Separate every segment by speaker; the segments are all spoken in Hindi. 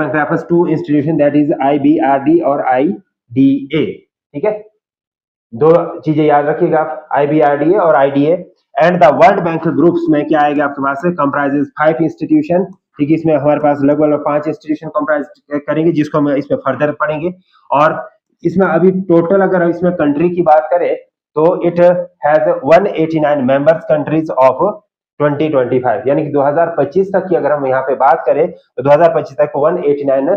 Speaker 1: refers to institution that is IBRD और IDA, ठीक है, दो चीजें याद रखिएगा आप, IBRDA और IDA। And the world bank groups में क्या आएगा आपके पास, कंप्राइजेस 5 इंस्टीट्यूशन, ठीक है, इसमें हमारे पास लगभग 5 इंस्टीट्यूशन कंप्राइज करेंगे, जिसको हम इसमें फर्दर पढ़ेंगे। और इसमें अभी टोटल अगर इसमें कंट्री की बात करें तो it has 189 members countries of 2025, यानी कि 2025 तक की अगर हम यहाँ पे बात करें तो 2025 तक 189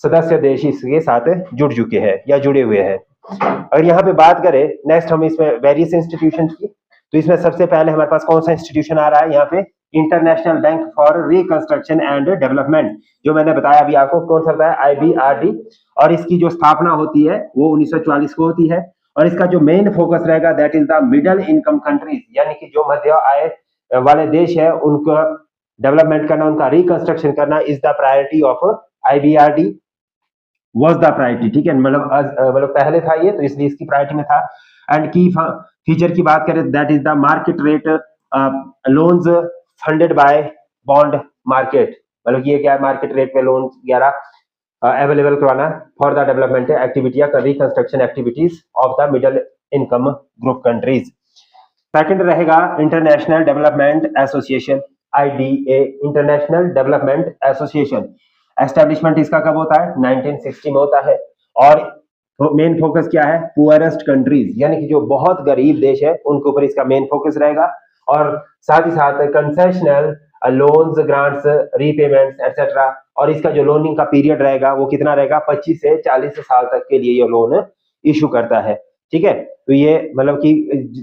Speaker 1: सदस्य देश इसके साथ जुड़ चुके हैं या जुड़े हुए हैं। अगर यहाँ पे बात करें नेक्स्ट हम इसमें वेरियस इंस्टीट्यूशंस की, तो इसमें सबसे पहले हमारे पास कौन सा इंस्टीट्यूशन आ रहा है यहाँ पे, international bank for reconstruction and development, जो मैंने बताया अभी आपको, कौन सा बताया, IBRD। और इसकी जो स्थापना होती है वो 1944 को होती है। और इसका जो मेन फोकस रहेगा that is the middle income countries, यानी कि जो मध्य आय वाले देश है उनका डेवलपमेंट करना, उनका रिकंस्ट्रक्शन करना is the priority of IBRD, was the priority, ठीक है, मतलब पहले था ये, तो इसलिए इसकी प्रायोरिटी में था। एंड की फीचर की बात करें that is the market rate loans funded by bond market, मतलब ये क्या है, मार्केट रेट पे लोन वगैरह अवेलेबल करवाना फॉर द डेवलपमेंट एक्टिविटी या reconstruction activities of the middle income group countries. Second रहेगा international development association, IDA, international development association. Establishment इसका कब होता है, 1960 में होता है। और मेन फोकस क्या है, पुअरेस्ट कंट्रीज, यानी कि जो बहुत गरीब देश है उनके ऊपर इसका मेन फोकस रहेगा। और साथ ही साथ concessional loans, grants, repayments etcetera. और इसका जो लोनिंग का पीरियड रहेगा वो कितना रहेगा, 25 से 40 साल तक के लिए ये लोन इशू करता है, ठीक है। तो ये मतलब कि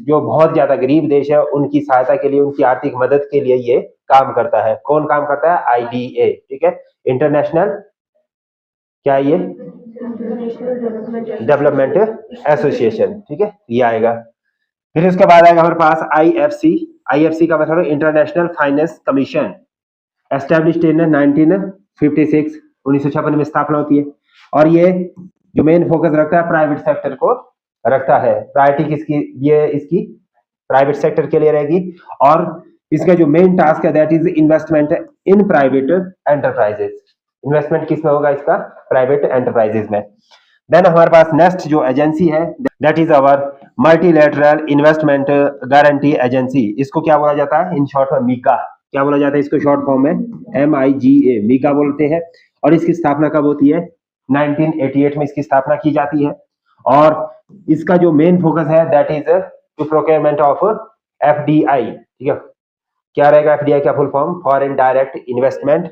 Speaker 1: जो बहुत ज्यादा गरीब देश है उनकी सहायता के लिए, उनकी आर्थिक मदद के लिए ये काम करता है। कौन काम करता है, IDA, ठीक है, इंटरनेशनल क्या ये डेवलपमेंट एसोसिएशन, ठीक है, ये आएगा। फिर उसके बाद आएगा हमारे पास IFC का मतलब international finance commission, established in 1956, 1956 में स्थापना होती है। और ये जो मेन फोकस रखता है प्राइवेट सेक्टर को रखता है, प्रायोरिटी किसकी, ये इसकी प्राइवेट सेक्टर के लिए रहेगी। और इसका जो मेन टास्क है that is investment in private enterprises, investment किसमें होगा, इसका प्राइवेट एंटरप्राइजेस में। देन हमारे पास नेक्स्ट जो एजेंसी है that is our multilateral investment guarantee agency, इसको क्या बोला जाता है, इन शॉर्ट में मीका, क्या बोला जाता है, इसको शॉर्ट फॉर्म में MIGA, मीका बोलते हैं। और इसकी स्थापना कब होती है, 1988 में इसकी स्थापना की जाती है। और इसका जो मेन फोकस है that is to procurement of FDI, ठीक है, क्या रहेगा FDI का full form, foreign direct investment.